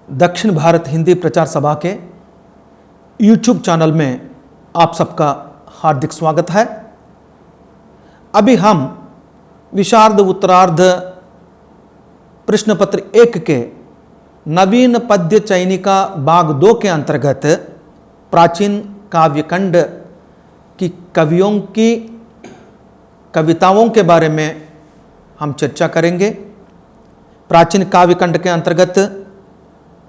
दक्षिण भारत हिंदी प्रचार सभा के यूट्यूब चैनल में आप सबका हार्दिक स्वागत है। अभी हम विशारद उत्तरार्ध प्रश्न पत्र 1 के नवीन पद्य चयनिका भाग 2 के अंतर्गत प्राचीन काव्यखंड की कवियों की कविताओं के बारे में हम चर्चा करेंगे। प्राचीन काव्यखंड के अंतर्गत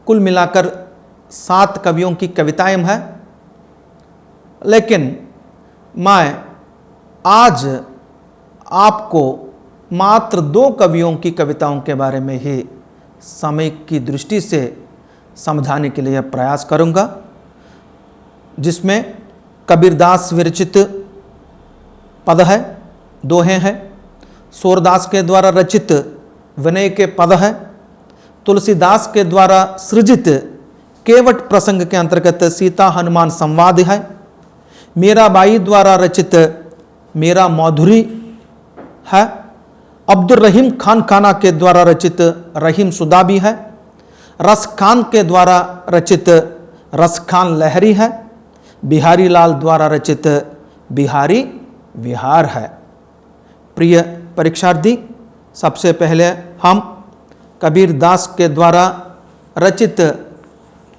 कुल मिलाकर 7 कवियों की कविताएं हैं, लेकिन मैं आज आपको मात्र 2 कवियों की कविताओं के बारे में ही समय की दृष्टि से समझाने के लिए प्रयास करूंगा, जिसमें कबीरदास विरचित पद है, दोहे हैं, सूरदास के द्वारा रचित विनय के पद है, तुलसीदास के द्वारा सृजित केवट प्रसंग के अंतर्गत सीता हनुमान संवाद है, मीराबाई द्वारा रचित मीरा मौधुरी है, अब्दुल रहीम खान खाना के द्वारा रचित रहीम सुदा भी है, रस खान के द्वारा रचित रस खान लहरी है, बिहारी लाल द्वारा रचित बिहारी विहार है। प्रिय परीक्षार्थी, सबसे पहले हम कबीरदास के द्वारा रचित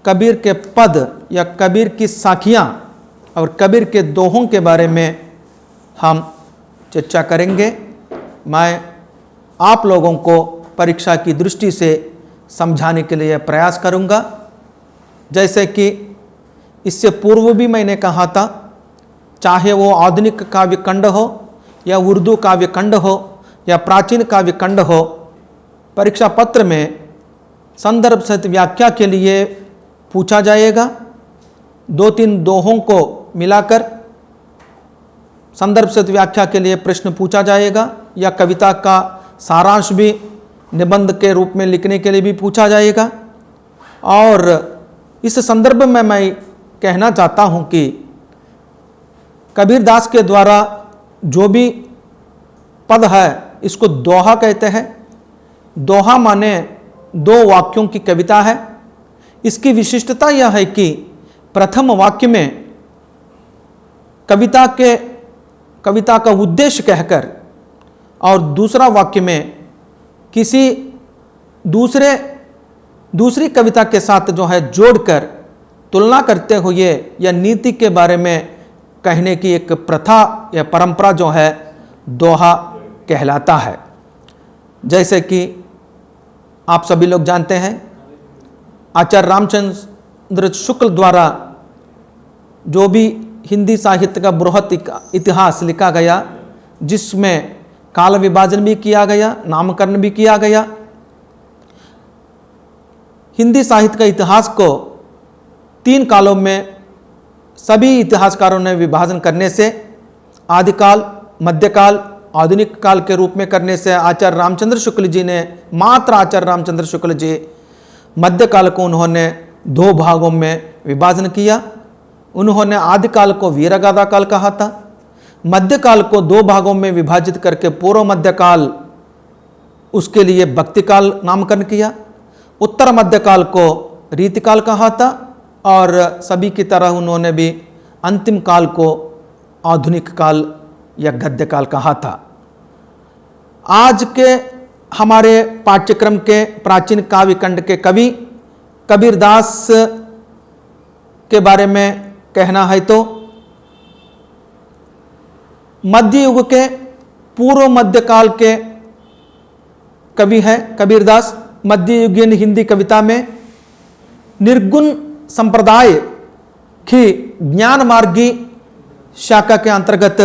कबीर के पद या कबीर की साखियाँ और कबीर के दोहों के बारे में हम चर्चा करेंगे। मैं आप लोगों को परीक्षा की दृष्टि से समझाने के लिए प्रयास करूंगा। जैसे कि इससे पूर्व भी मैंने कहा था, चाहे वो आधुनिक काव्यखंड हो या उर्दू काव्यखंड हो या प्राचीन काव्यखंड हो, परीक्षा पत्र में संदर्भ सहित व्याख्या के लिए पूछा जाएगा। 2-3 दोहों को मिलाकर संदर्भ सहित व्याख्या के लिए प्रश्न पूछा जाएगा, या कविता का सारांश भी निबंध के रूप में लिखने के लिए भी पूछा जाएगा। और इस संदर्भ में मैं कहना चाहता हूं कि कबीरदास के द्वारा जो भी पद है इसको दोहा कहते हैं। दोहा माने 2 वाक्यों की कविता है। इसकी विशिष्टता यह है कि प्रथम वाक्य में कविता का उद्देश्य कहकर और दूसरा वाक्य में किसी दूसरी कविता के साथ जो है जोड़कर तुलना करते हुए या नीति के बारे में कहने की एक प्रथा या परंपरा जो है दोहा कहलाता है। जैसे कि आप सभी लोग जानते हैं, आचार्य रामचंद्र शुक्ल द्वारा जो भी हिंदी साहित्य का बृहत इतिहास लिखा गया, जिसमें काल विभाजन भी किया गया, नामकरण भी किया गया। हिंदी साहित्य का इतिहास को 3 कालों में सभी इतिहासकारों ने विभाजन करने से, आदिकाल, मध्यकाल, आधुनिक काल के रूप में करने से आचार्य रामचंद्र शुक्ल जी ने, मात्र आचार्य रामचंद्र शुक्ल जी मध्यकाल को उन्होंने 2 भागों में विभाजन किया। उन्होंने आदिकाल को वीरगाथा काल कहा था, मध्यकाल को 2 भागों में विभाजित करके पूर्व मध्यकाल, उसके लिए भक्तिकाल नामकरण किया, उत्तर मध्यकाल को रीतिकाल कहा था, और सभी की तरह उन्होंने भी अंतिम काल को आधुनिक काल या गद्यकाल कहा था। आज के हमारे पाठ्यक्रम के प्राचीन काव्यखंड के कवि कबीरदास के बारे में कहना है तो मध्य युग के पूर्व मध्यकाल के कवि है कबीरदास। मध्य युगीन हिंदी कविता में निर्गुण संप्रदाय की ज्ञान मार्गी शाखा के अंतर्गत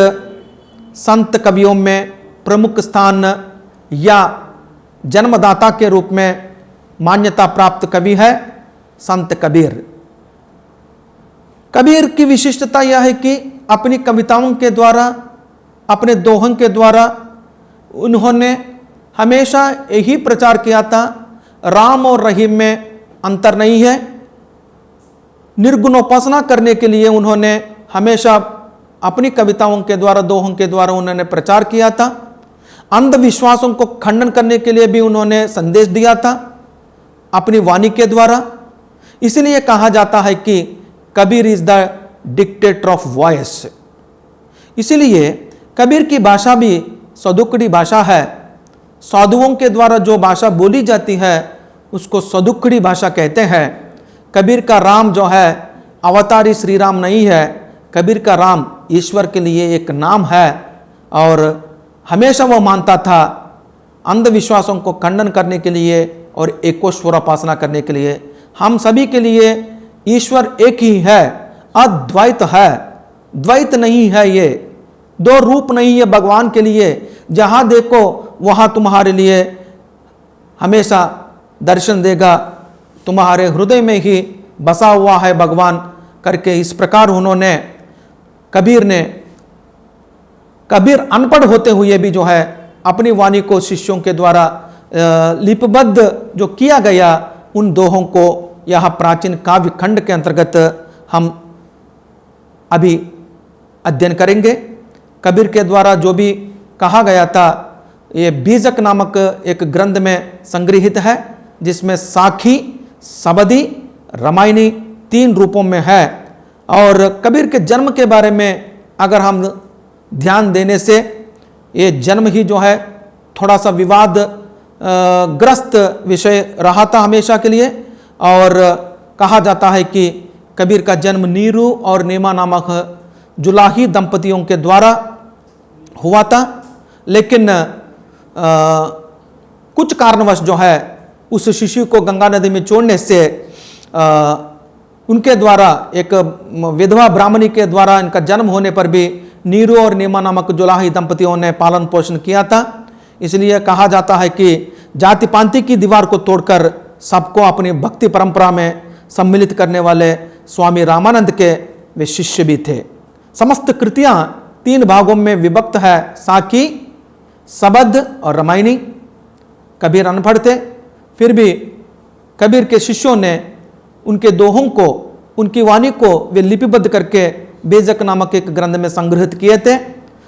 संत कवियों में प्रमुख स्थान या जन्मदाता के रूप में मान्यता प्राप्त कवि है संत कबीर। कबीर की विशिष्टता यह है कि अपनी कविताओं के द्वारा, अपने दोहों के द्वारा उन्होंने हमेशा यही प्रचार किया था, राम और रहीम में अंतर नहीं है। निर्गुणोपासना करने के लिए उन्होंने हमेशा अपनी कविताओं के द्वारा, दोहों के द्वारा उन्होंने प्रचार किया था। अंधविश्वासों को खंडन करने के लिए भी उन्होंने संदेश दिया था अपनी वाणी के द्वारा। इसलिए कहा जाता है कि Kabir is the dictator of voice. इसलिए कबीर की भाषा भी सदुक्कड़ी भाषा है। साधुओं के द्वारा जो भाषा बोली जाती है उसको सदुक्कड़ी भाषा कहते हैं। कबीर का राम जो है अवतारी श्री राम नहीं है, कबीर का राम ईश्वर के लिए एक नाम है। और हमेशा वो मानता था अंधविश्वासों को खंडन करने के लिए और एकोश्वर उपासना करने के लिए। हम सभी के लिए ईश्वर एक ही है, अद्वैत है, द्वैत नहीं है, ये दो रूप नहीं है भगवान के लिए। जहां देखो वहां तुम्हारे लिए हमेशा दर्शन देगा, तुम्हारे हृदय में ही बसा हुआ है भगवान करके। इस प्रकार उन्होंने कबीर अनपढ़ होते हुए भी जो है अपनी वाणी को शिष्यों के द्वारा लिपिबद्ध जो किया गया, उन दोहों को यहाँ प्राचीन काव्य खंड के अंतर्गत हम अभी अध्ययन करेंगे। कबीर के द्वारा जो भी कहा गया था ये बीजक नामक एक ग्रंथ में संग्रहित है, जिसमें साखी, सबदी, रामायणी 3 रूपों में है। और कबीर के जन्म के बारे में अगर हम ध्यान देने से, ये जन्म ही जो है थोड़ा सा विवाद ग्रस्त विषय रहा था हमेशा के लिए। और कहा जाता है कि कबीर का जन्म नीरू और नेमा नामक जुलाही दंपतियों के द्वारा हुआ था। लेकिन कुछ कारणवश जो है उस शिशु को गंगा नदी में छोड़ने से उनके द्वारा एक विधवा ब्राह्मणी के द्वारा इनका जन्म होने पर भी नीरू और नेमा नामक जुलाही दंपतियों ने पालन पोषण किया था। इसलिए कहा जाता है कि जाति पांति की दीवार को तोड़कर सबको अपनी भक्ति परंपरा में सम्मिलित करने वाले स्वामी रामानंद के वे शिष्य भी थे। समस्त कृतियां 3 भागों में विभक्त है, साखी, सबद और रामायणी। कबीर अनपढ़ थे, फिर भी कबीर के शिष्यों ने उनके दोहों को, उनकी वाणी को वे लिपिबद्ध करके बेजक नामक एक ग्रंथ में संग्रहित किए थे।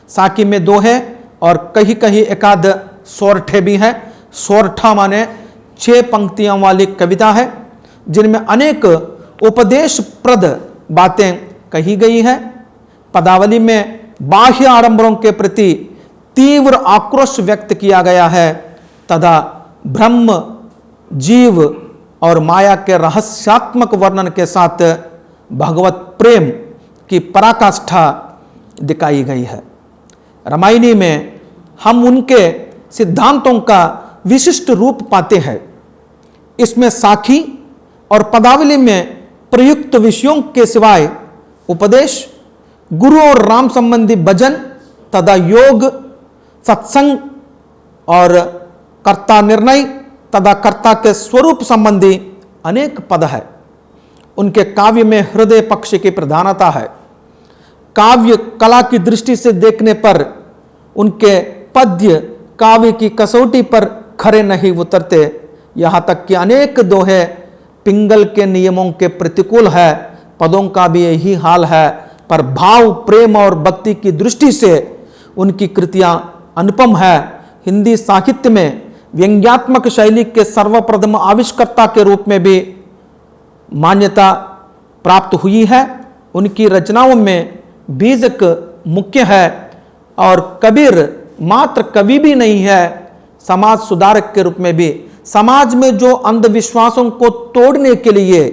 साखी में दोहे और कहीं कहीं एकाध सोरठे भी हैं। सोरठा माने 6 पंक्तियों वाली कविता है, जिनमें अनेक उपदेशप्रद बातें कही गई है। पदावली में बाह्य आडंबरों के प्रति तीव्र आक्रोश व्यक्त किया गया है तथा ब्रह्म, जीव और माया के रहस्यात्मक वर्णन के साथ भगवत प्रेम की पराकाष्ठा दिखाई गई है। रामायणी में हम उनके सिद्धांतों का विशिष्ट रूप पाते हैं। इसमें साखी और पदावली में प्रयुक्त विषयों के सिवाय उपदेश, गुरु और राम संबंधी भजन तथा योग, सत्संग और कर्ता निर्णय तथा कर्ता के स्वरूप संबंधी अनेक पद है। उनके काव्य में हृदय पक्ष की प्रधानता है। काव्य कला की दृष्टि से देखने पर उनके पद्य काव्य की कसौटी पर खरे नहीं उतरते। यहाँ तक कि अनेक दोहे पिंगल के नियमों के प्रतिकूल है। पदों का भी यही हाल है, पर भाव, प्रेम और भक्ति की दृष्टि से उनकी कृतियां अनुपम है। हिंदी साहित्य में व्यंग्यात्मक शैली के सर्वप्रथम आविष्कर्ता के रूप में भी मान्यता प्राप्त हुई है। उनकी रचनाओं में बीजक मुख्य है और कबीर मात्र कवि भी नहीं है, समाज सुधारक के रूप में भी समाज में जो अंधविश्वासों को तोड़ने के लिए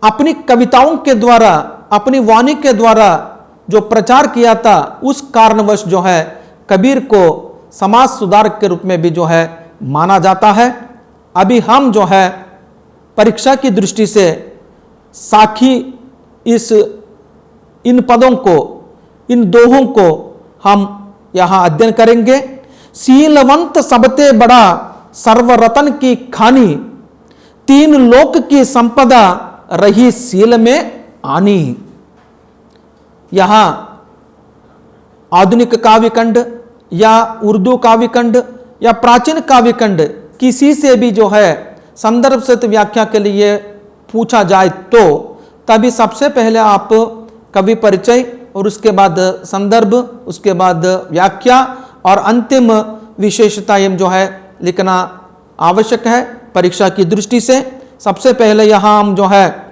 अपनी कविताओं के द्वारा, अपनी वाणी के द्वारा जो प्रचार किया था, उस कारणवश जो है कबीर को समाज सुधारक के रूप में भी जो है माना जाता है। अभी हम जो है परीक्षा की दृष्टि से साखी इन पदों को, इन दोहों को हम यहां अध्ययन करेंगे। सीलवंत सबते बड़ा सर्वरतन की खानी, 3 लोक की संपदा रही सील में आनी। यहां आधुनिक काव्यखंड या उर्दू काव्यखंड या प्राचीन काव्यखंड किसी से भी जो है संदर्भ से व्याख्या के लिए पूछा जाए तो तभी सबसे पहले आप कवि परिचय और उसके बाद संदर्भ, उसके बाद व्याख्या और अंतिम विशेषताएं जो है लिखना आवश्यक है परीक्षा की दृष्टि से। सबसे पहले यहां हम जो है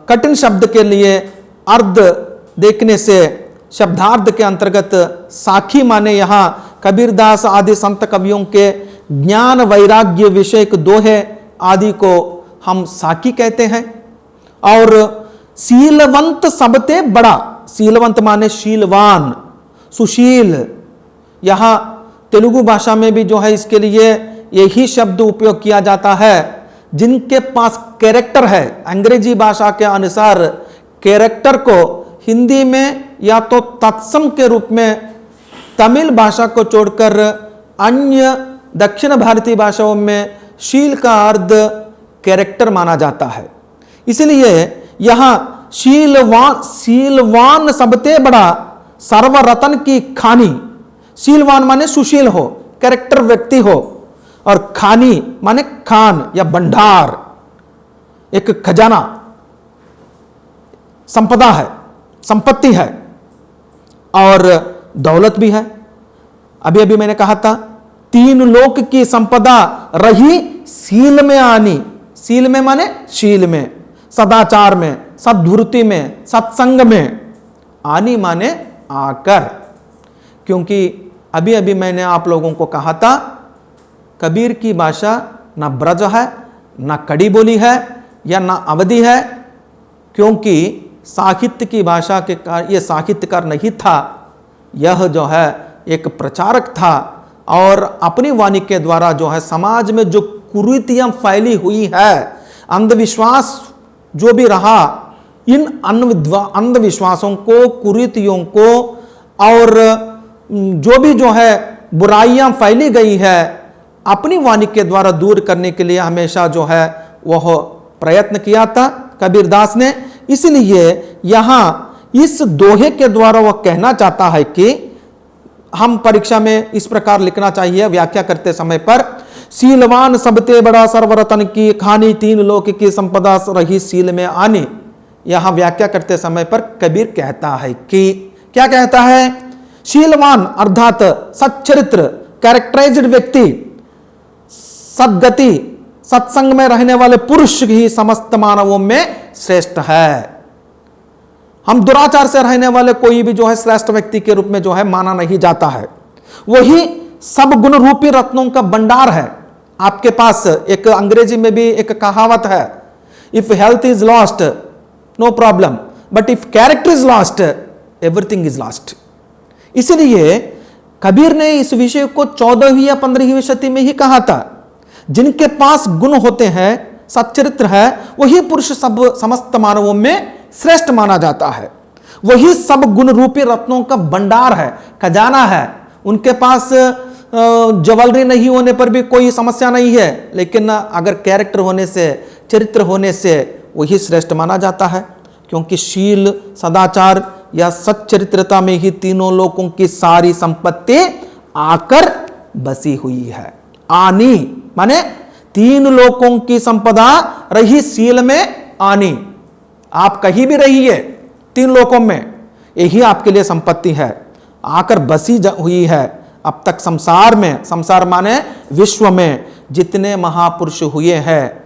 कठिन शब्द के लिए अर्थ देखने से शब्दार्थ के अंतर्गत साखी माने यहां कबीरदास आदि संत कवियों के ज्ञान वैराग्य विषयक दोहे आदि को हम साखी कहते हैं। और शीलवंत सबते बड़ा, शीलवंत माने शीलवान, सुशील, यहां तेलुगु भाषा में भी जो है इसके लिए यही शब्द उपयोग किया जाता है। जिनके पास कैरेक्टर है, अंग्रेजी भाषा के अनुसार कैरेक्टर को हिंदी में या तो तत्सम के रूप में तमिल भाषा को छोड़कर अन्य दक्षिण भारतीय भाषाओं में शील का अर्थ कैरेक्टर माना जाता है। इसलिए यहां शीलवान सबते बड़ा, सर्वरतन की खानी, शीलवान माने सुशील हो, कैरेक्टर व्यक्ति हो, और खानी माने खान या भंडार, एक खजाना, संपदा है, संपत्ति है और दौलत भी है। अभी अभी मैंने कहा था तीन लोक की संपदा रही शील में आनी, शील में माने शील में, सदाचार में, सद्वृत्ति में, सत्संग में, आनी माने आकर। क्योंकि अभी अभी मैंने आप लोगों को कहा था कबीर की भाषा ना ब्रज है, ना कड़ी बोली है या ना अवधि है, क्योंकि साहित्य की भाषा के ये साहित्यकार नहीं था, यह जो है एक प्रचारक था और अपनी वाणी के द्वारा जो है समाज में जो कुरीतियां फैली हुई है, अंधविश्वास जो भी रहा, इन अंधविश्वासों को, कुरीतियों को और जो भी जो है बुराइयां फैली गई है, अपनी वाणी के द्वारा दूर करने के लिए हमेशा जो है वह प्रयत्न किया था कबीरदास ने। इसलिए यहां इस दोहे के द्वारा वह कहना चाहता है कि हम परीक्षा में इस प्रकार लिखना चाहिए व्याख्या करते समय पर, शीलवान सबते बड़ा, सर्वरतन की खानी, तीन लोक की संपदा रही शील में आनी। यहां व्याख्या करते समय पर कबीर कहता है कि क्या कहता है, शीलवान अर्थात सच्चरित्र, कैरेक्टराइज्ड व्यक्ति, सद्गति, सत्संग में रहने वाले पुरुष ही समस्त मानवों में श्रेष्ठ है। हम दुराचार से रहने वाले कोई भी जो है श्रेष्ठ व्यक्ति के रूप में जो है माना नहीं जाता है। वही सब गुण रूपी रत्नों का भंडार है। आपके पास एक अंग्रेजी में भी एक कहावत है, if health is lost no problem, but if character is lost everything is lost. इसलिए कबीर ने इस विषय को 14वीं या 15वीं शती में ही कहा था। जिनके पास गुण होते हैं, सच्चरित्र है, वही पुरुष सब समस्त मानवों में श्रेष्ठ माना जाता है। वही सब गुण रूपी रत्नों का भंडार है, खजाना है। उनके पास ज्वेलरी नहीं होने पर भी कोई समस्या नहीं है, लेकिन अगर कैरेक्टर होने से, चरित्र होने से वही श्रेष्ठ माना जाता है। क्योंकि शील, सदाचार या सच्चरित्रता में ही तीनों लोगों की सारी संपत्ति आकर बसी हुई है। आनी माने तीन लोगों की संपदा रही शील में आनी। आप कहीं भी रहिए, तीन लोकों में यही आपके लिए संपत्ति है, आकर बसी हुई है। अब तक संसार में, संसार माने विश्व में जितने महापुरुष हुए हैं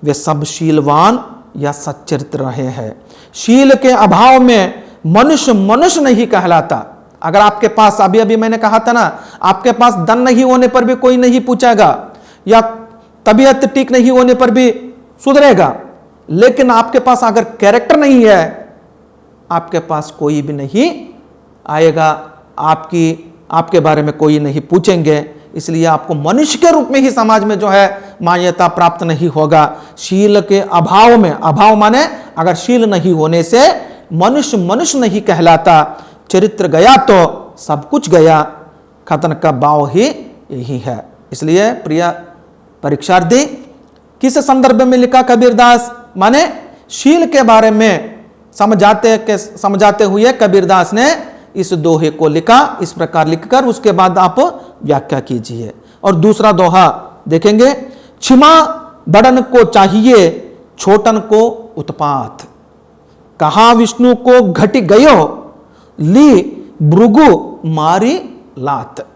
वे सब शीलवान या सच्चरित्र रहे हैं। शील के अभाव में मनुष्य मनुष्य नहीं कहलाता। अगर आपके पास, अभी अभी मैंने कहा था ना, आपके पास धन नहीं होने पर भी कोई नहीं पूछेगा, या तबीयत ठीक नहीं होने पर भी सुधरेगा, लेकिन आपके पास अगर कैरेक्टर नहीं है, आपके पास कोई भी नहीं आएगा, आपके बारे में कोई नहीं पूछेंगे। इसलिए आपको मनुष्य के रूप में ही समाज में जो है मान्यता प्राप्त नहीं होगा। शील के अभाव में, अभाव माने अगर शील नहीं होने से मनुष्य मनुष्य नहीं कहलाता। चरित्र गया तो सब कुछ गया, खतन का भाव ही यही है। इसलिए प्रिय परीक्षार्थी, किस संदर्भ में लिखा कबीरदास, माने शील के बारे में समझाते हुए कबीरदास ने इस दोहे को लिखा। इस प्रकार लिखकर उसके बाद आप व्याख्या कीजिए। और दूसरा दोहा देखेंगे, क्षमा बड़न को चाहिए, छोटन को उत्पात। कहा विष्णु को घटी गयो, ली भृगु मारी लात।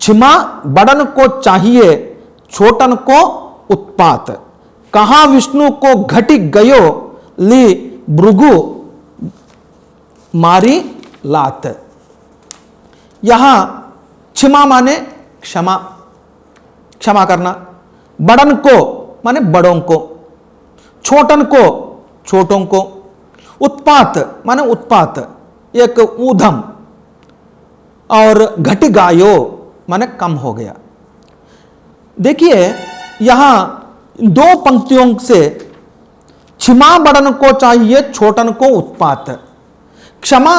क्षमा बड़न को चाहिए, छोटन को उत्पात, कहां विष्णु को घटी गयो ली भृगु मारी लात। यहां क्षमा माने क्षमा, क्षमा करना, बड़न को माने बड़ों को, छोटन को छोटों को, उत्पात माने उत्पात एक ऊधम, और घट गायो माने कम हो गया। देखिए यहां दो पंक्तियों से क्षमा बड़न को चाहिए, छोटन को उत्पात। क्षमा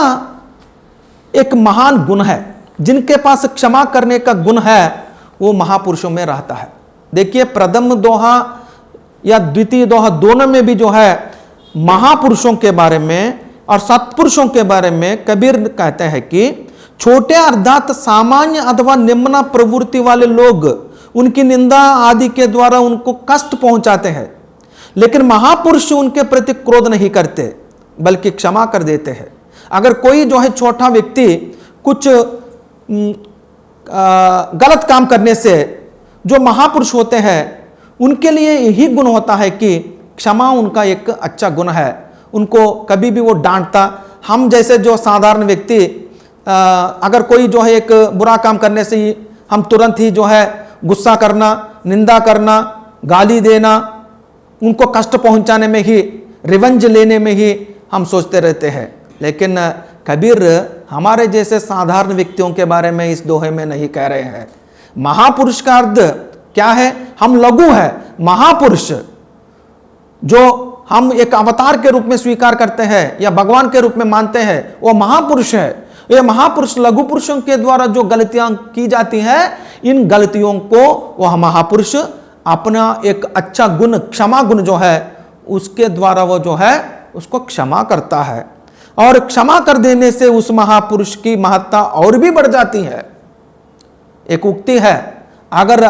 एक महान गुण है, जिनके पास क्षमा करने का गुण है वो महापुरुषों में रहता है। देखिए प्रथम दोहा या द्वितीय दोहा दोनों में भी जो है महापुरुषों के बारे में और सत्पुरुषों के बारे में कबीर कहते हैं कि छोटे अर्थात सामान्य अथवा निम्न प्रवृत्ति वाले लोग उनकी निंदा आदि के द्वारा उनको कष्ट पहुंचाते हैं, लेकिन महापुरुष उनके प्रति क्रोध नहीं करते बल्कि क्षमा कर देते हैं। अगर कोई जो है छोटा व्यक्ति कुछ गलत काम करने से जो महापुरुष होते हैं उनके लिए यही गुण होता है कि क्षमा उनका एक अच्छा गुण है, उनको कभी भी वो डांटता। हम जैसे जो साधारण व्यक्ति अगर कोई जो है एक बुरा काम करने से ही हम तुरंत ही जो है गुस्सा करना, निंदा करना, गाली देना, उनको कष्ट पहुंचाने में ही, रिवेंज लेने में ही हम सोचते रहते हैं। लेकिन कबीर हमारे जैसे साधारण व्यक्तियों के बारे में इस दोहे में नहीं कह रहे हैं। महापुरुष का अर्थ क्या है? हम लघु है, महापुरुष जो हम एक अवतार के रूप में स्वीकार करते हैं या भगवान के रूप में मानते हैं वो महापुरुष है। ये महापुरुष लघु पुरुषों के द्वारा जो गलतियां की जाती हैं, इन गलतियों को वह महापुरुष अपना एक अच्छा गुण क्षमा गुण जो है उसके द्वारा वो जो है उसको क्षमा करता है, और क्षमा कर देने से उस महापुरुष की महत्ता और भी बढ़ जाती है। एक उक्ति है, अगर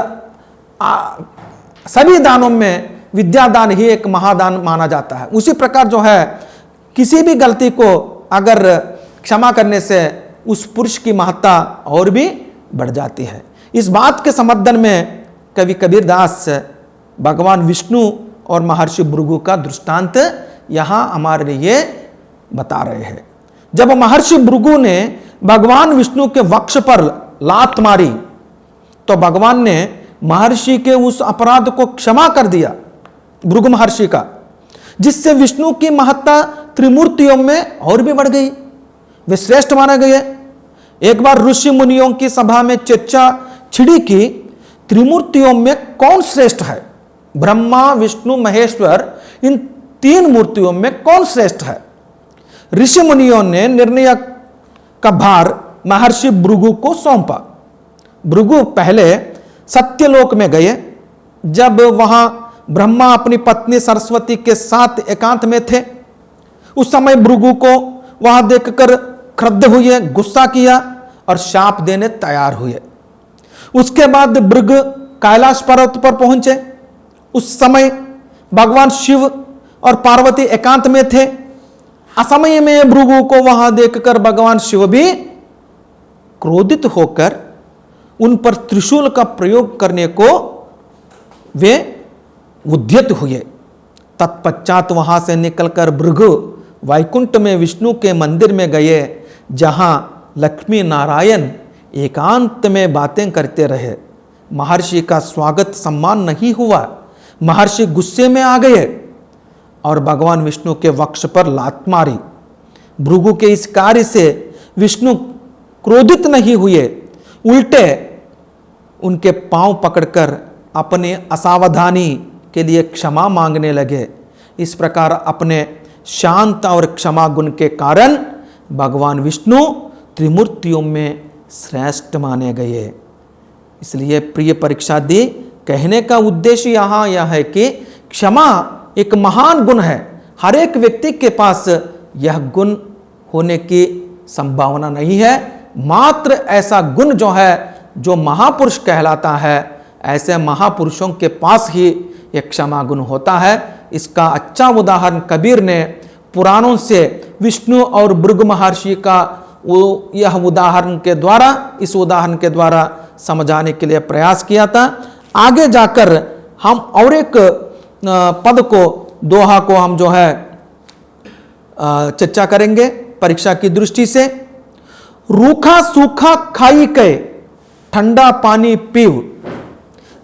सभी दानों में विद्यादान ही एक महादान माना जाता है, उसी प्रकार जो है किसी भी गलती को अगर क्षमा करने से उस पुरुष की महत्ता और भी बढ़ जाती है। इस बात के समर्थन में कवि कबीर दास भगवान विष्णु और महर्षि भृगु का दृष्टांत यहां हमारे लिए बता रहे हैं। जब महर्षि भृगु ने भगवान विष्णु के वक्ष पर लात मारी तो भगवान ने महर्षि के उस अपराध को क्षमा कर दिया, भृगु महर्षि का, जिससे विष्णु की महत्ता त्रिमूर्तियों में और भी बढ़ गई, वे श्रेष्ठ माने गए। एक बार ऋषि मुनियों की सभा में चर्चा छिड़ी कि त्रिमूर्तियों में कौन श्रेष्ठ है, ब्रह्मा विष्णु महेश्वर, इन तीन मूर्तियों में कौन श्रेष्ठ है। ऋषि मुनियों ने निर्णय का भार महर्षि भृगु को सौंपा। भृगु पहले सत्यलोक में गए। जब वहां ब्रह्मा अपनी पत्नी सरस्वती के साथ एकांत में थे, उस समय भृगु को वहां देखकर क्रुद्ध हुए, गुस्सा किया और शाप देने तैयार हुए। उसके बाद भृग कैलाश पर्वत पर पहुंचे। उस समय भगवान शिव और पार्वती एकांत में थे। असमय में भृगु को वहां देखकर भगवान शिव भी क्रोधित होकर उन पर त्रिशूल का प्रयोग करने को वे उद्यत हुए। तत्पश्चात वहां से निकलकर भृगु वैकुंठ में विष्णु के मंदिर में गए, जहां लक्ष्मी नारायण एकांत में बातें करते रहे। महर्षि का स्वागत सम्मान नहीं हुआ। महर्षि गुस्से में आ गए और भगवान विष्णु के वक्ष पर लात मारी। भृगु के इस कार्य से विष्णु क्रोधित नहीं हुए, उल्टे उनके पांव पकड़कर अपने असावधानी के लिए क्षमा मांगने लगे। इस प्रकार अपने शांत और क्षमा गुण के कारण भगवान विष्णु त्रिमूर्तियों में श्रेष्ठ माने गए। इसलिए प्रिय परीक्षा दी, कहने का उद्देश्य यहाँ यह है कि क्षमा एक महान गुण है। हर एक व्यक्ति के पास यह गुण होने की संभावना नहीं है। मात्र ऐसा गुण जो है, जो महापुरुष कहलाता है, ऐसे महापुरुषों के पास ही यह क्षमा गुण होता है। इसका अच्छा उदाहरण कबीर ने पुराणों से विष्णु और भृगु महर्षि का यह उदाहरण के द्वारा, इस उदाहरण के द्वारा समझाने के लिए प्रयास किया था। आगे जाकर हम और एक पद को, दोहा को हम जो है चर्चा करेंगे परीक्षा की दृष्टि से। रूखा सूखा खाई के ठंडा पानी पीव,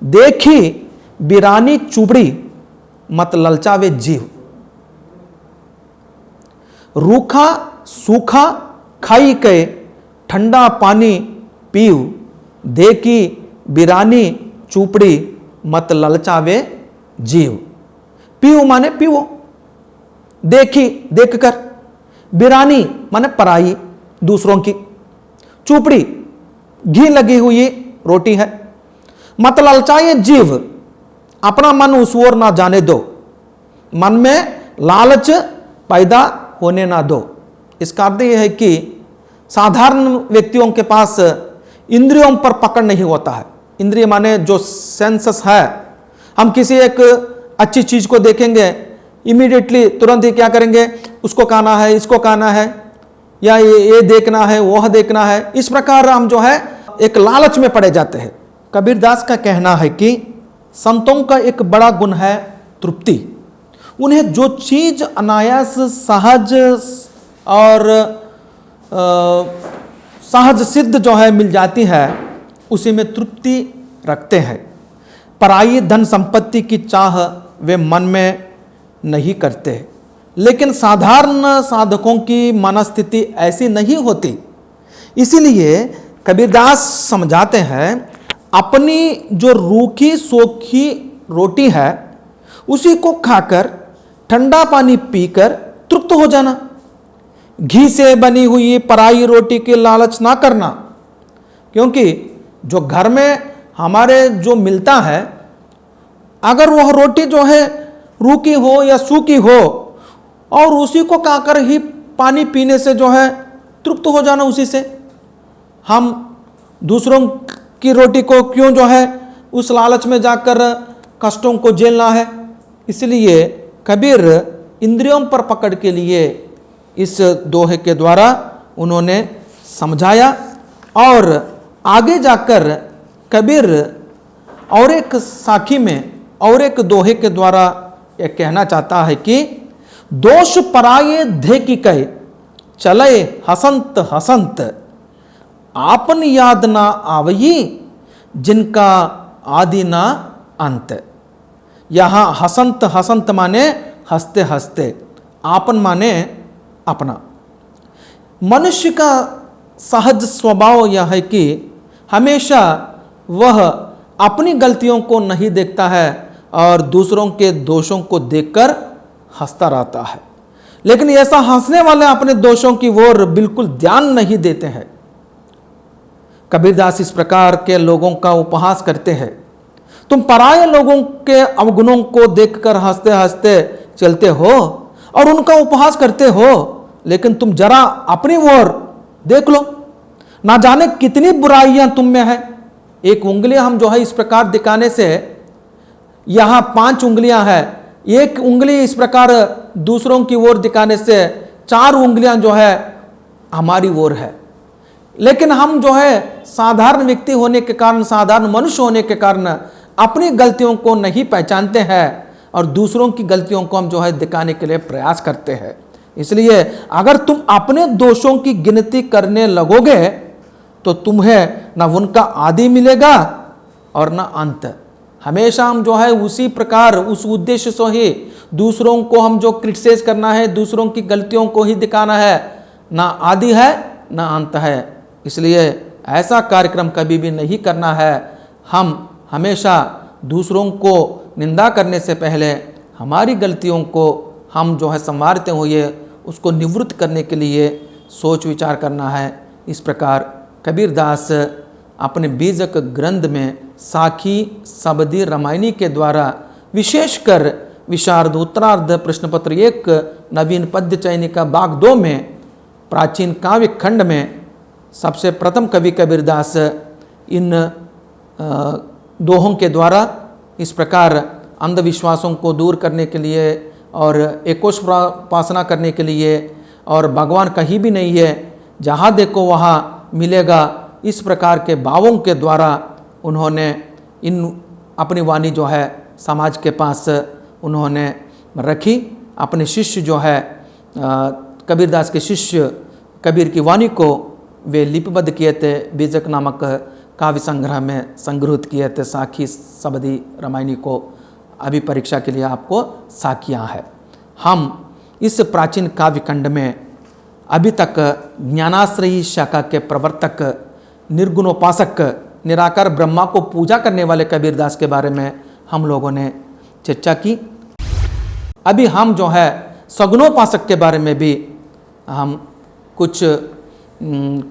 देखी बिरानी चुबड़ी मत ललचावे जीव। रूखा सूखा खाई के ठंडा पानी पीव, देखी बिरानी चुपड़ी मत ललचावे जीव। पीव माने पीवो, देखी देखकर, बिरानी माने पराई दूसरों की, चुपड़ी घी लगी हुई रोटी है। मत ललचाए जीव, अपना मन उस ओर ना जाने दो, मन में लालच पैदा होने ना दो। इसका अर्थ यह है कि साधारण व्यक्तियों के पास इंद्रियों पर पकड़ नहीं होता है। इंद्रिय माने जो सेंसस है, हम किसी एक अच्छी चीज को देखेंगे, इमीडिएटली तुरंत ही क्या करेंगे, उसको खाना है, इसको खाना है, या ये देखना है, वह देखना है। इस प्रकार हम जो है एक लालच में पड़े जाते हैं। कबीरदास का कहना है कि संतों का एक बड़ा गुण है तृप्ति। उन्हें जो चीज अनायास सहज और सहज सिद्ध जो है मिल जाती है, उसी में तृप्ति रखते हैं। पराई धन संपत्ति की चाह वे मन में नहीं करते। लेकिन साधारण साधकों की मनस्थिति ऐसी नहीं होती। इसीलिए कबीरदास समझाते हैं, अपनी जो रूखी सोखी रोटी है उसी को खाकर, ठंडा पानी पीकर तृप्त हो जाना। घी से बनी हुई पराई रोटी की लालच ना करना, क्योंकि जो घर में हमारे जो मिलता है, अगर वह रोटी जो है रूखी हो या सूखी हो, और उसी को खाकर ही पानी पीने से जो है तृप्त हो जाना, उसी से हम दूसरों की रोटी को क्यों जो है उस लालच में जाकर कष्टों को झेलना है। इसलिए कबीर इंद्रियों पर पकड़ के लिए इस दोहे के द्वारा उन्होंने समझाया। और आगे जाकर कबीर और एक साखी में और एक दोहे के द्वारा यह कहना चाहता है कि दोष पराये धे की कहे, चले हसंत हसंत, आपन याद ना आवई, जिनका आदि ना अंत। यहां हसंत हसंत माने हंसते हंसते, आपन माने अपना। मनुष्य का सहज स्वभाव यह है कि हमेशा वह अपनी गलतियों को नहीं देखता है और दूसरों के दोषों को देखकर हंसता रहता है। लेकिन ऐसा हंसने वाले अपने दोषों की ओर बिल्कुल ध्यान नहीं देते हैं। कबीरदास इस प्रकार के लोगों का उपहास करते हैं। तुम पराये लोगों के अवगुणों को देखकर हंसते हंसते चलते हो और उनका उपहास करते हो, लेकिन तुम जरा अपनी ओर देख लो, ना जाने कितनी बुराइयां तुम में है। एक उंगली हम जो है इस प्रकार दिखाने से, यहां 5 उंगलियां हैं, एक उंगली इस प्रकार दूसरों की ओर दिखाने से 4 उंगलियां जो है हमारी ओर है। लेकिन हम जो है साधारण व्यक्ति होने के कारण, साधारण मनुष्य होने के कारण अपनी गलतियों को नहीं पहचानते हैं और दूसरों की गलतियों को हम जो है दिखाने के लिए प्रयास करते हैं। इसलिए अगर तुम अपने दोषों की गिनती करने लगोगे तो तुम्हें ना उनका आदि मिलेगा और ना अंत। हमेशा हम जो है उसी प्रकार उस उद्देश्य से ही दूसरों को हम जो क्रिटिसाइज करना है, दूसरों की गलतियों को ही दिखाना है, ना आदि है ना अंत है। इसलिए ऐसा कार्यक्रम कभी भी नहीं करना है। हम हमेशा दूसरों को निंदा करने से पहले हमारी गलतियों को हम जो है संवारते हुए उसको निवृत्त करने के लिए सोच विचार करना है। इस प्रकार कबीरदास अपने बीजक ग्रंथ में साखी सबदी रामायणी के द्वारा विशेषकर विशारद उत्तरार्ध प्रश्न पत्र 1 नवीन पद्य चयनिका भाग 2 में प्राचीन काव्य खंड में सबसे प्रथम कवि कबीरदास इन दोहों के द्वारा इस प्रकार अंधविश्वासों को दूर करने के लिए और एकोपासना करने के लिए, और भगवान कहीं भी नहीं है, जहाँ देखो वहाँ मिलेगा, इस प्रकार के भावों के द्वारा उन्होंने इन अपनी वाणी जो है समाज के पास उन्होंने रखी। अपने शिष्य जो है कबीरदास के शिष्य कबीर की वाणी को वे लिपिबद्ध किए थे, बीजक नामक काव्य संग्रह में संग्रहित किए थे। साखी सबदी रामायणी को अभी परीक्षा के लिए आपको साखियाँ है। हम इस प्राचीन काव्य खंड में अभी तक ज्ञानाश्रयी शाखा के प्रवर्तक, निर्गुणोपासक, निराकार ब्रह्मा को पूजा करने वाले कबीरदास के बारे में हम लोगों ने चर्चा की। अभी हम जो है सगुणोपासक के बारे में भी हम कुछ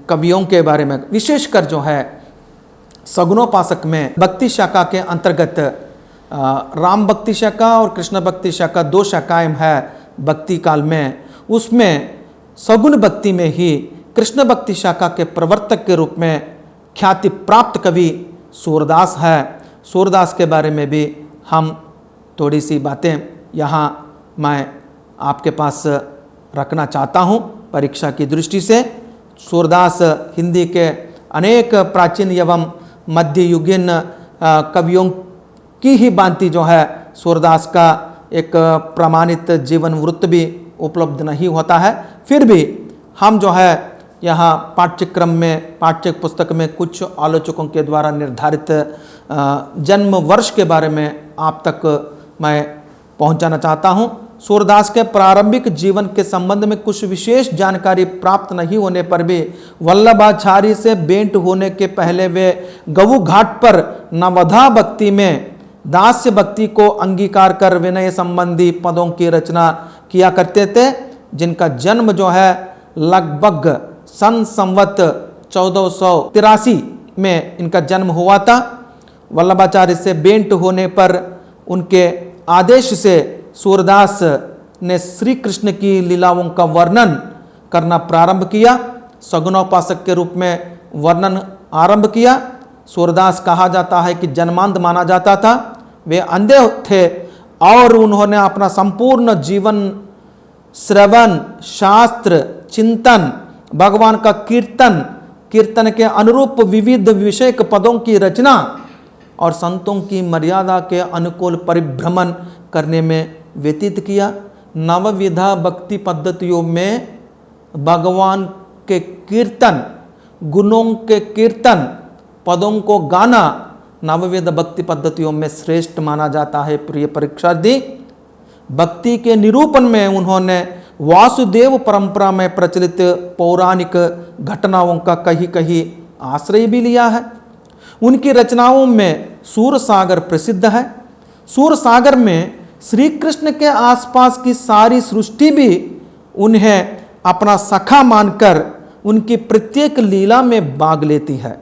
कवियों के बारे में, विशेषकर जो है सगुणोपासक में भक्ति शाखा के अंतर्गत राम भक्ति शाखा और कृष्ण भक्ति शाखा 2 शाखाएं है भक्ति काल में। उसमें सगुण भक्ति में ही कृष्ण भक्ति शाखा के प्रवर्तक के रूप में ख्याति प्राप्त कवि सूरदास है। सूरदास के बारे में भी हम थोड़ी सी बातें यहाँ मैं आपके पास रखना चाहता हूँ परीक्षा की दृष्टि से। सूरदास हिंदी के अनेक प्राचीन एवं मध्ययुगीन कवियों की ही भांति जो है सूरदास का एक प्रमाणित जीवन वृत्त भी उपलब्ध नहीं होता है। फिर भी हम जो है यहाँ पाठ्यक्रम में, पाठ्य पुस्तक में कुछ आलोचकों के द्वारा निर्धारित जन्म वर्ष के बारे में आप तक मैं पहुँचाना चाहता हूँ। सूरदास के प्रारंभिक जीवन के संबंध में कुछ विशेष जानकारी प्राप्त नहीं होने पर भी वल्लभाचार्य से भेंट होने के पहले वे गऊ घाट पर नवधा भक्ति में दास्य भक्ति को अंगीकार कर विनय संबंधी पदों की रचना किया करते थे, जिनका जन्म जो है लगभग सन संवत 1483 में इनका जन्म हुआ था। वल्लभाचार्य से भेंट होने पर उनके आदेश से सूरदास ने श्री कृष्ण की लीलाओं का वर्णन करना प्रारंभ किया। सगुणोपासक के रूप में वर्णन आरंभ किया। सूरदास कहा जाता है कि जन्मांध माना जाता था। वे अंधे थे और उन्होंने अपना संपूर्ण जीवन श्रवण, शास्त्र, चिंतन, भगवान का कीर्तन, कीर्तन के अनुरूप विविध विषयक पदों की रचना और संतों की मर्यादा के अनुकूल परिभ्रमण करने में व्यतीत किया। नवविधा भक्ति पद्धतियों में भगवान के कीर्तन, गुणों के कीर्तन, पदों को गाना नवविध भक्ति पद्धतियों में श्रेष्ठ माना जाता है। प्रिय परीक्षार्थी, भक्ति के निरूपण में उन्होंने वासुदेव परंपरा में प्रचलित पौराणिक घटनाओं का कहीं कहीं आश्रय भी लिया है। उनकी रचनाओं में सूरसागर प्रसिद्ध है। सूरसागर में श्री कृष्ण के आसपास की सारी सृष्टि भी उन्हें अपना सखा मानकर उनकी प्रत्येक लीला में भाग लेती है।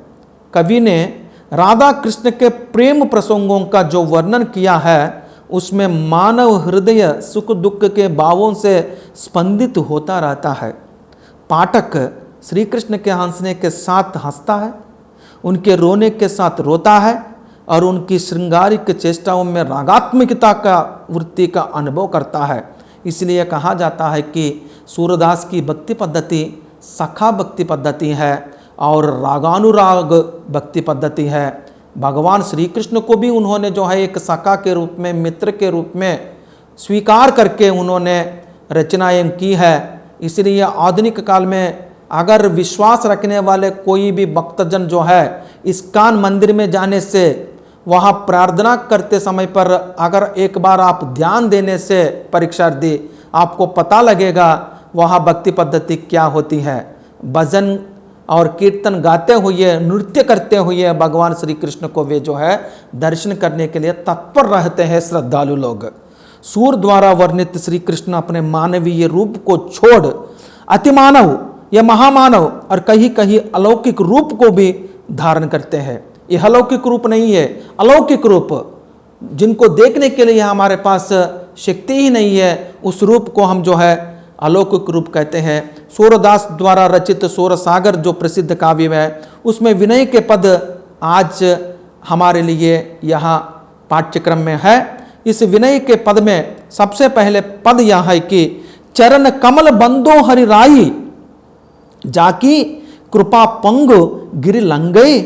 कवि ने राधा कृष्ण के प्रेम प्रसंगों का जो वर्णन किया है उसमें मानव हृदय सुख दुख के भावों से स्पंदित होता रहता है। पाठक श्री कृष्ण के हंसने के साथ हंसता है, उनके रोने के साथ रोता है और उनकी श्रृंगारिक चेष्टाओं में रागात्मकता का वृत्ति का अनुभव करता है। इसलिए कहा जाता है कि सूरदास की भक्ति पद्धति सखा भक्ति पद्धति है और रागानुराग भक्ति पद्धति है। भगवान श्री कृष्ण को भी उन्होंने जो है एक सखा के रूप में, मित्र के रूप में स्वीकार करके उन्होंने रचनाएं की है। इसलिए आधुनिक काल में अगर विश्वास रखने वाले कोई भी भक्तजन जो है इस्कॉन मंदिर में जाने से, वहाँ प्रार्थना करते समय पर अगर एक बार आप ध्यान देने से परीक्षार्थी आपको पता लगेगा वहाँ भक्ति पद्धति क्या होती है। भजन और कीर्तन गाते हुए, नृत्य करते हुए भगवान श्री कृष्ण को वे जो है दर्शन करने के लिए तत्पर रहते हैं श्रद्धालु लोग। सूर द्वारा वर्णित श्री कृष्ण अपने मानवीय रूप को छोड़ अतिमानव या महामानव और कहीं कहीं अलौकिक रूप को भी धारण करते हैं। यह अलौकिक रूप नहीं है, अलौकिक रूप जिनको देखने के लिए हमारे पास शक्ति ही नहीं है, उस रूप को हम जो है अलौकिक रूप कहते हैं। सूरदास द्वारा रचित सूरसागर जो प्रसिद्ध काव्य है उसमें विनय के पद आज हमारे लिए यहाँ पाठ्यक्रम में है। इस विनय के पद में सबसे पहले पद यह है कि चरण कमल बंदो हरि राई, जाकी कृपा पंगु गिरि लंगई,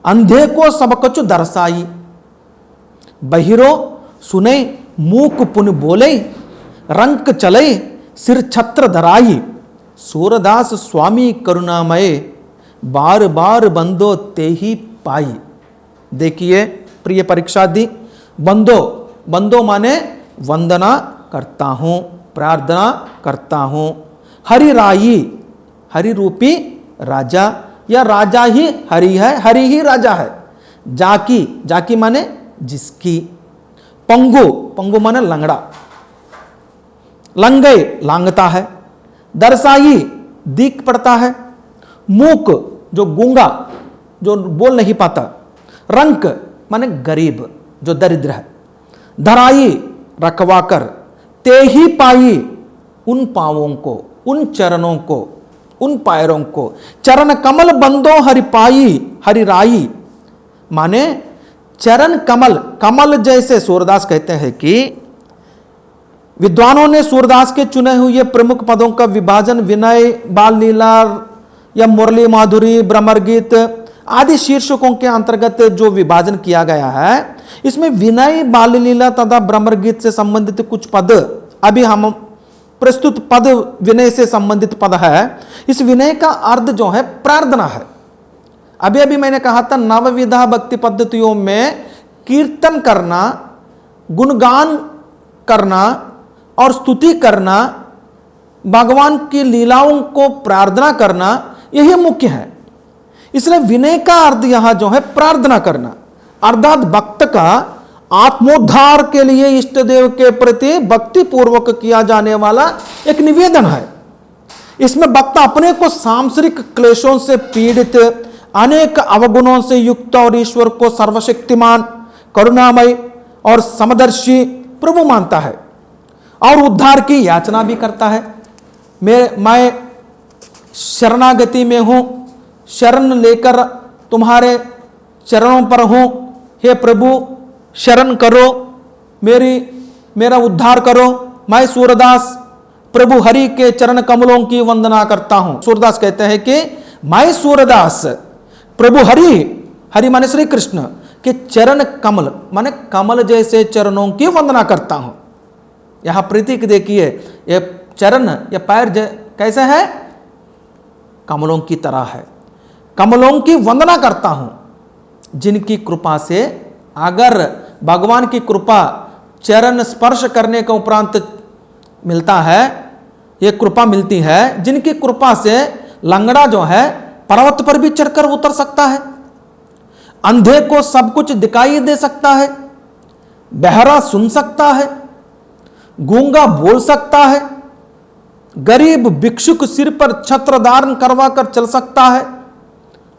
अंधे को सब कछु दर्शाई। बहिरो सुने मूक पुन बोले, रंक चले सिर छत्र धराई, सूरदास स्वामी करुणामय, बार बार बंदो ते ही पाई। देखिए प्रिय परीक्षार्थी, बंदो, बंदो माने वंदना करता हूं, प्रार्थना करता हूं। हरि राई, हरि रूपी राजा, या राजा ही हरि है, हरि ही राजा है। जाकी, जाकी माने जिसकी। पंगु, पंगु माने लंगड़ा, लंगे लांगता है। दरसाई दीख पड़ता है। मूक जो गूंगा, जो बोल नहीं पाता। रंक माने गरीब, जो दरिद्र है। धराई रखवाकर, ते ही पाई उन पावों को, उन चरणों को, उन पैरों को। चरण कमल बंदो हरि पाई, हरि राई माने चरण कमल, कमल जैसे। सूरदास कहते हैं कि विद्वानों ने सूरदास के चुने हुए प्रमुख पदों का विभाजन विनय, बाल लीला या मुरली माधुरी, भ्रमर गीत आदि शीर्षकों के अंतर्गत जो विभाजन किया गया है, इसमें विनय, बाल लीला तथा भ्रमर गीत से संबंधित कुछ पद, अभी हम प्रस्तुत पद विनय से संबंधित पद है। इस विनय का अर्थ जो है प्रार्थना है। अभी अभी मैंने कहा था नवविधा भक्ति पद्धतियों में कीर्तन करना, गुणगान करना और स्तुति करना, भगवान की लीलाओं को प्रार्थना करना, यही मुख्य है। इसलिए विनय का अर्थ यहां जो है प्रार्थना करना, अर्थात भक्त का आत्मोद्धार के लिए इष्ट देव के प्रति भक्ति पूर्वक किया जाने वाला एक निवेदन है। इसमें भक्त अपने को सांसारिक क्लेशों से पीड़ित, अनेक अवगुणों से युक्त और ईश्वर को सर्वशक्तिमान, करुणामय और समदर्शी प्रभु मानता है और उद्धार की याचना भी करता है। मैं शरणागति में हूं, शरण लेकर तुम्हारे चरणों पर हूं। हे प्रभु शरण करो, मेरा उद्धार करो। मैं सूरदास प्रभु हरि के चरण कमलों की वंदना करता हूं। सूरदास कहते हैं कि मैं सूरदास प्रभु हरि, हरि माने श्री कृष्ण के चरण कमल माने कमल जैसे चरणों की वंदना करता हूं। यहां प्रतीक देखिए, ये चरण या पैर कैसे है? कमलों की तरह है। कमलों की वंदना करता हूं, जिनकी कृपा से, अगर भगवान की कृपा चरण स्पर्श करने के उपरांत मिलता है, ये कृपा मिलती है, जिनकी कृपा से लंगड़ा जो है पर्वत पर भी चढ़कर उतर सकता है, अंधे को सब कुछ दिखाई दे सकता है, बहरा सुन सकता है, गूंगा बोल सकता है, गरीब भिक्षुक सिर पर छत्र धारण करवा कर चल सकता है,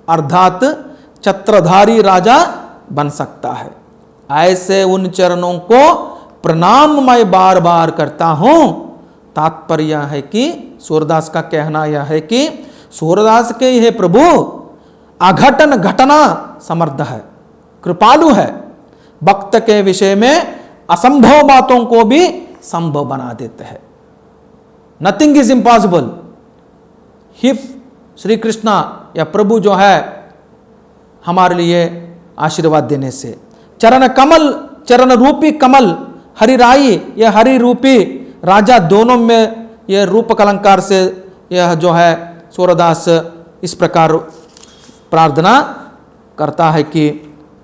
अर्थात छत्रधारी राजा बन सकता है। ऐसे उन चरणों को प्रणाम मैं बार बार करता हूं। तात्पर्य है कि सूरदास का कहना यह है कि सूरदास के यह प्रभु अघटन घटना समर्थ है, कृपालु है, भक्त के विषय में असंभव बातों को भी संभव बना देते हैं। Nothing is impossible if Shri Krishna या प्रभु जो है हमारे लिए आशीर्वाद देने से। चरण कमल, चरण रूपी कमल, हरि राई या हरि रूपी राजा, दोनों में यह रूप अलंकार से यह जो है सूरदास इस प्रकार प्रार्थना करता है कि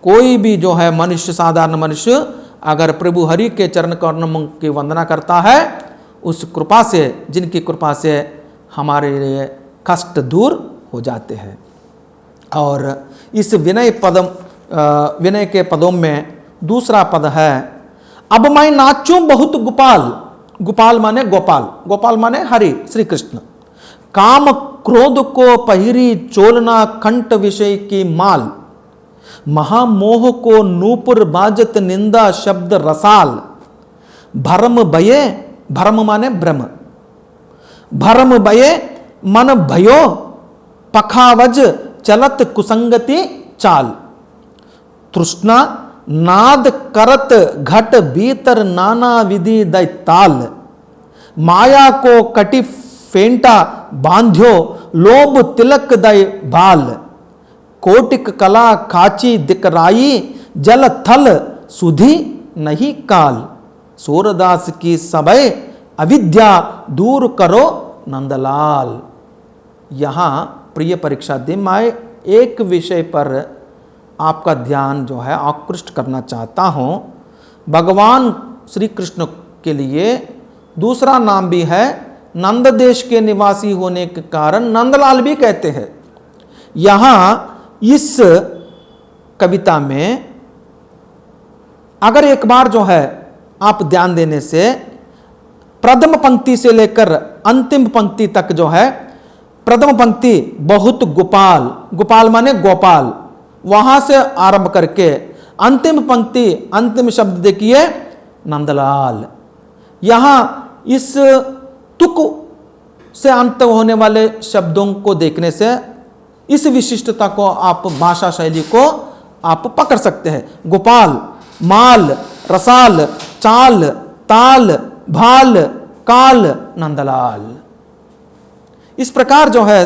कोई भी जो है मनुष्य, साधारण मनुष्य अगर प्रभु हरि के चरण कमलों की वंदना करता है, उस कृपा से, जिनकी कृपा से हमारे लिए कष्ट दूर हो जाते हैं। और इस विनय के पदों में दूसरा पद है, अब मैं नाचूं बहुत गोपाल। गोपाल माने गोपाल, गोपाल माने हरि श्री कृष्ण। काम क्रोध को पहिरी चोलना कंठ विषय की माल, महामोह को नूपुर बाजत निंदा शब्द रसाल। भरम भये, भरम माने भ्रम, भरम भये मन भयो, पखावज चलत कुसंगति चाल। तृष्णा नाद करत घट भीतर नाना विधि दैताल। माया को कटि फेंटा बांध्यो लोभ तिलक दय बाल। कोटिक कला खाची दिकराई जल थल सुधी नहीं काल, सूरदास की सबय अविद्या दूर करो नंदलाल। यहाँ प्रिय परीक्षा दे, मैं एक विषय पर आपका ध्यान जो है आकृष्ट करना चाहता हूँ। भगवान श्री कृष्ण के लिए दूसरा नाम भी है, नंद देश के निवासी होने के कारण नंदलाल भी कहते हैं। यहाँ इस कविता में अगर एक बार जो है आप ध्यान देने से प्रथम पंक्ति से लेकर अंतिम पंक्ति तक जो है, प्रथम पंक्ति बहुत गोपाल, गोपाल माने गोपाल, वहां से आरंभ करके अंतिम पंक्ति, अंतिम शब्द देखिए नंदलाल। यहां इस तुक से अंत होने वाले शब्दों को देखने से इस विशिष्टता को आप भाषा शैली को आप पकड़ सकते हैं। गोपाल, माल, रसाल, चाल, ताल, भाल, काल, नंदलाल। इस प्रकार जो है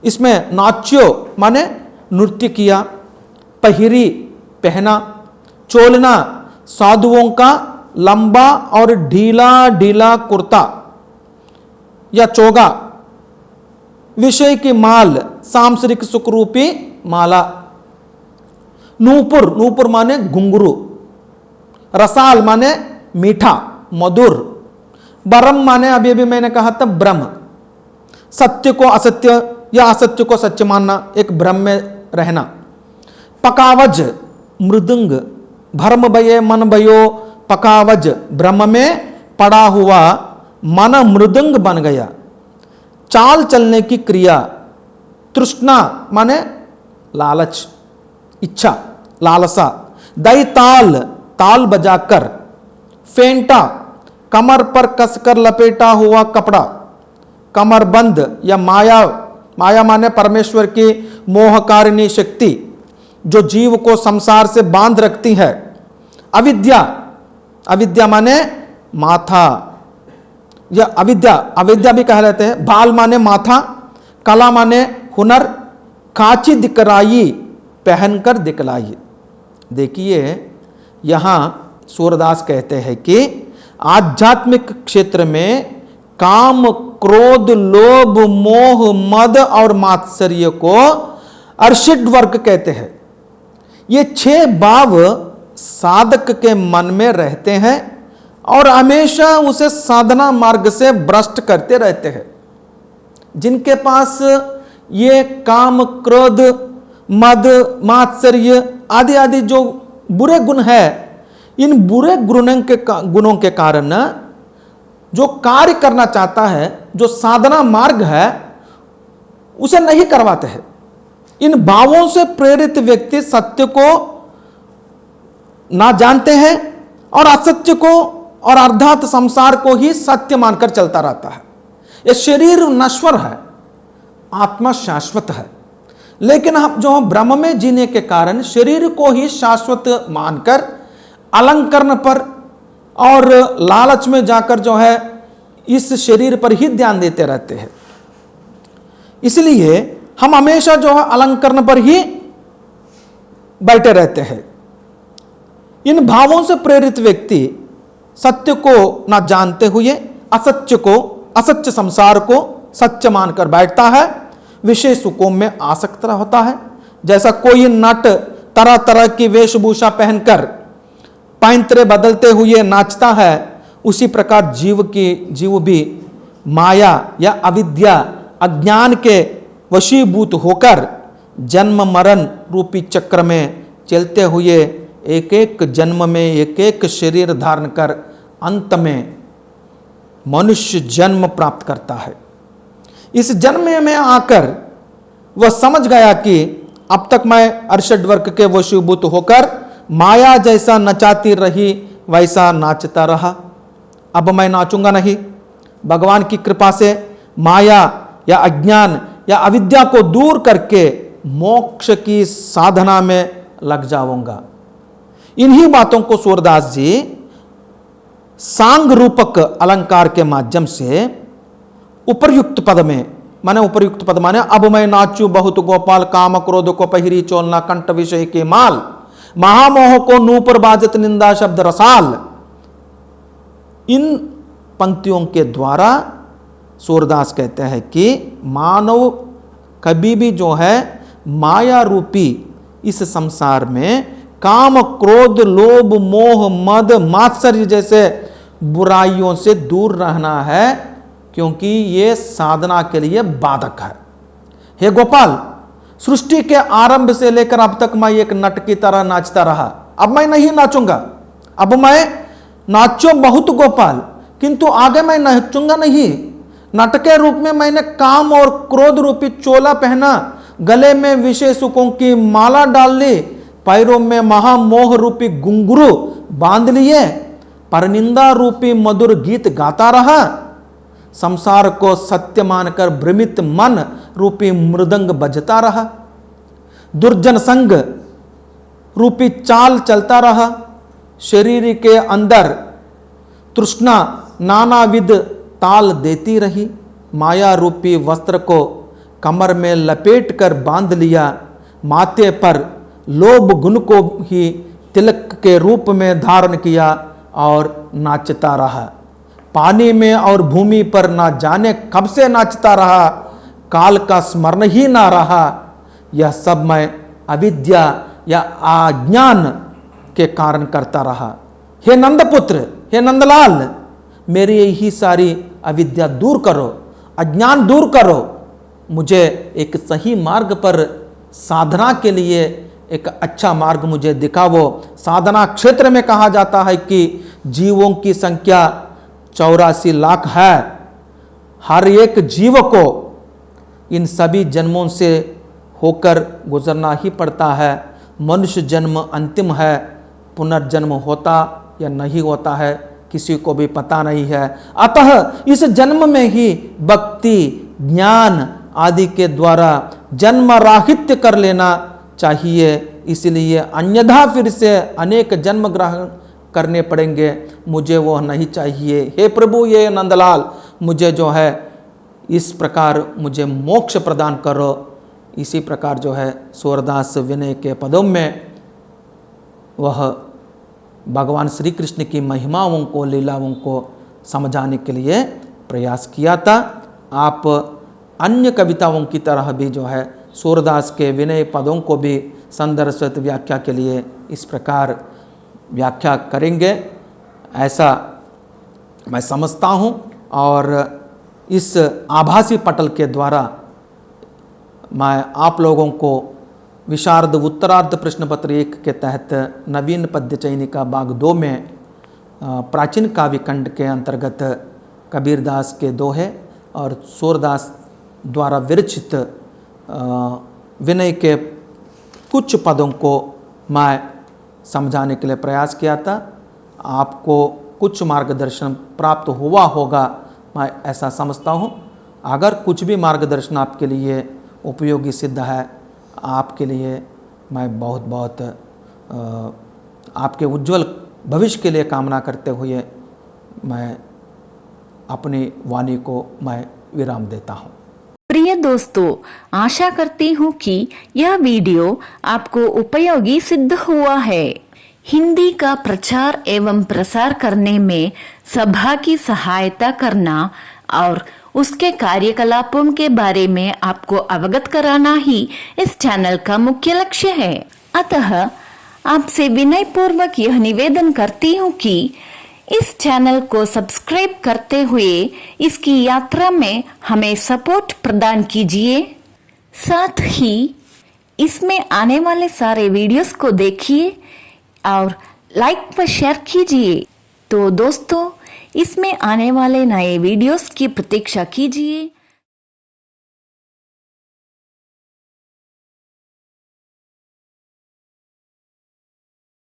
इसमें नाच्यो माने नृत्य किया, पहिरी पहना, चोलना साधुओं का लंबा और ढीला ढीला कुर्ता या चोगा, विषय की माल सांसारिक सुखरूपी माला, नूपुर, नूपुर माने घुंघरू, रसाल माने मीठा मधुर, ब्रह्म माने अभी अभी मैंने कहा था ब्रह्म, सत्य को असत्य या असत्य को सत्य मानना, एक भ्रम में रहना, पकावज मृदंग, भरम भये मन भयो, पकावज ब्रह्म में पड़ा हुआ मन मृदंग बन गया, चाल चलने की क्रिया, तृष्णा माने लालच, इच्छा, लालसा, दैताल ताल बजाकर, फेंटा कमर पर कसकर लपेटा हुआ कपड़ा, कमरबंद या माया, माया माने परमेश्वर की मोहकारिणी शक्ति जो जीव को संसार से बांध रखती है, अविद्या, अविद्या माने माथा या अविद्या, अविद्या भी कह लेते हैं, बाल माने माथा, कला माने हुनर, काची दिकराई पहनकर दिखलाई। देखिए यहां सूरदास कहते हैं कि आध्यात्मिक क्षेत्र में काम, क्रोध, लोभ, मोह, मद और मात्सर्य को अर्षिड वर्ग कहते हैं। ये 6 भाव साधक के मन में रहते हैं और हमेशा उसे साधना मार्ग से भ्रष्ट करते रहते हैं। जिनके पास ये काम, क्रोध, मद, मात्सर्य आदि आदि जो बुरे गुण है, इन बुरे गुणों के कारण जो कार्य करना चाहता है, जो साधना मार्ग है, उसे नहीं करवाते हैं। इन भावों से प्रेरित व्यक्ति सत्य को ना जानते हैं और असत्य को और अर्थात संसार को ही सत्य मानकर चलता रहता है। यह शरीर नश्वर है, आत्मा शाश्वत है, लेकिन हम जो ब्रह्म में जीने के कारण शरीर को ही शाश्वत मानकर अलंकरण पर और लालच में जाकर जो है इस शरीर पर ही ध्यान देते रहते हैं। इसलिए हम हमेशा जो है अलंकरण पर ही बैठे रहते हैं। इन भावों से प्रेरित व्यक्ति सत्य को ना जानते हुए असत्य को, असत्य संसार को सत्य मानकर बैठता है, विषय सुखों में आसक्त होता है। जैसा कोई नट तरह तरह की वेशभूषा पहनकर पैंतरे बदलते हुए नाचता है, उसी प्रकार जीव भी माया या अविद्या, अज्ञान के वशीभूत होकर जन्म मरण रूपी चक्र में चलते हुए एक एक जन्म में एक एक शरीर धारण कर अंत में मनुष्य जन्म प्राप्त करता है। इस जन्म में आकर वह समझ गया कि अब तक मैं अर्षड वर्ग के वशीभूत होकर माया जैसा नचाती रही वैसा नाचता रहा, अब मैं नाचूंगा नहीं। भगवान की कृपा से माया या अज्ञान या अविद्या को दूर करके मोक्ष की साधना में लग जाऊंगा। इन्हीं बातों को सूरदास जी सांग रूपक अलंकार के माध्यम से उपर्युक्त पद में, माने उपर्युक्त पद माने अब मैं नाचू बहुत गोपाल, काम क्रोध को पहिरी चोलना, कंठ विषय के माल, महामोह को नूह पर बाजत निंदा शब्द रसाल। इन पंक्तियों के द्वारा सूरदास कहते हैं कि मानव कभी भी जो है माया रूपी इस संसार में काम, क्रोध, लोभ, मोह, मद, मात्सर्य जैसे बुराइयों से दूर रहना है, क्योंकि ये साधना के लिए बाधक है। हे गोपाल, सृष्टि के आरंभ से लेकर अब तक मैं एक नट की तरह नाचता रहा, अब मैं नहीं नाचूंगा। अब मैं नाचो बहुत गोपाल, किंतु आगे मैं नाचूंगा नहीं। नट के रूप में मैंने काम और क्रोध रूपी चोला पहना, गले में विषय सुखों की माला डाल ली, पैरों में महामोह रूपी घुंघरू बांध लिए, परनिंदा रूपी मधुर गीत गाता रहा, संसार को सत्य मानकर भ्रमित मन रूपी मृदंग बजता रहा, दुर्जन संग रूपी चाल चलता रहा, शरीर के अंदर तृष्णा नानाविध ताल देती रही, माया रूपी वस्त्र को कमर में लपेट कर बांध लिया, माथे पर लोभ गुण को ही तिलक के रूप में धारण किया और नाचता रहा। पानी में और भूमि पर ना जाने कब से नाचता रहा, काल का स्मरण ही ना रहा। यह सब मैं अविद्या या अज्ञान के कारण करता रहा। हे नंदपुत्र, हे नंदलाल, मेरी यही सारी अविद्या दूर करो, अज्ञान दूर करो, मुझे एक सही मार्ग पर साधना के लिए एक अच्छा मार्ग मुझे दिखाओ। साधना क्षेत्र में कहा जाता है कि जीवों की संख्या 84 लाख है। हर एक जीव को इन सभी जन्मों से होकर गुजरना ही पड़ता है। मनुष्य जन्म अंतिम है, पुनर्जन्म होता या नहीं होता है किसी को भी पता नहीं है। अतः इस जन्म में ही भक्ति, ज्ञान आदि के द्वारा जन्म राहित्य कर लेना चाहिए। इसलिए अन्यथा फिर से अनेक जन्म ग्रहण करने पड़ेंगे, मुझे वो नहीं चाहिए। हे प्रभु, ये नंदलाल, मुझे जो है इस प्रकार मुझे मोक्ष प्रदान करो। इसी प्रकार जो है सूरदास विनय के पदों में वह भगवान श्री कृष्ण की महिमाओं को, लीलाओं को समझाने के लिए प्रयास किया था। आप अन्य कविताओं की तरह भी जो है सूरदास के विनय पदों को भी संदर्भ सहित व्याख्या के लिए इस प्रकार व्याख्या करेंगे, ऐसा मैं समझता हूँ। और इस आभासी पटल के द्वारा मैं आप लोगों को विशारद उत्तरार्ध प्रश्न पत्र 1 के तहत नवीन पद्य चयनिका भाग 2 में प्राचीन काव्य खंड के अंतर्गत कबीरदास के दोहे और सूरदास द्वारा विरचित विनय के कुछ पदों को मैं समझाने के लिए प्रयास किया था। आपको कुछ मार्गदर्शन प्राप्त हुआ होगा, मैं ऐसा समझता हूँ। अगर कुछ भी मार्गदर्शन आपके लिए उपयोगी सिद्ध है, आपके लिए मैं बहुत बहुत आपके उज्जवल भविष्य के लिए कामना करते हुए मैं अपनी वाणी को मैं विराम देता हूँ। प्रिय दोस्तों, आशा करती हूँ कि यह वीडियो आपको उपयोगी सिद्ध हुआ है। हिंदी का प्रचार एवं प्रसार करने में सभा की सहायता करना और उसके कार्यकलापों के बारे में आपको अवगत कराना ही इस चैनल का मुख्य लक्ष्य है। अतः आपसे विनय पूर्वक यह निवेदन करती हूँ कि इस चैनल को सब्सक्राइब करते हुए इसकी यात्रा में हमें सपोर्ट प्रदान कीजिए। साथ ही इसमें आने वाले सारे वीडियोस को देखिए और लाइक व शेयर कीजिए। तो दोस्तों, इसमें आने वाले नए वीडियोस की प्रतीक्षा कीजिए।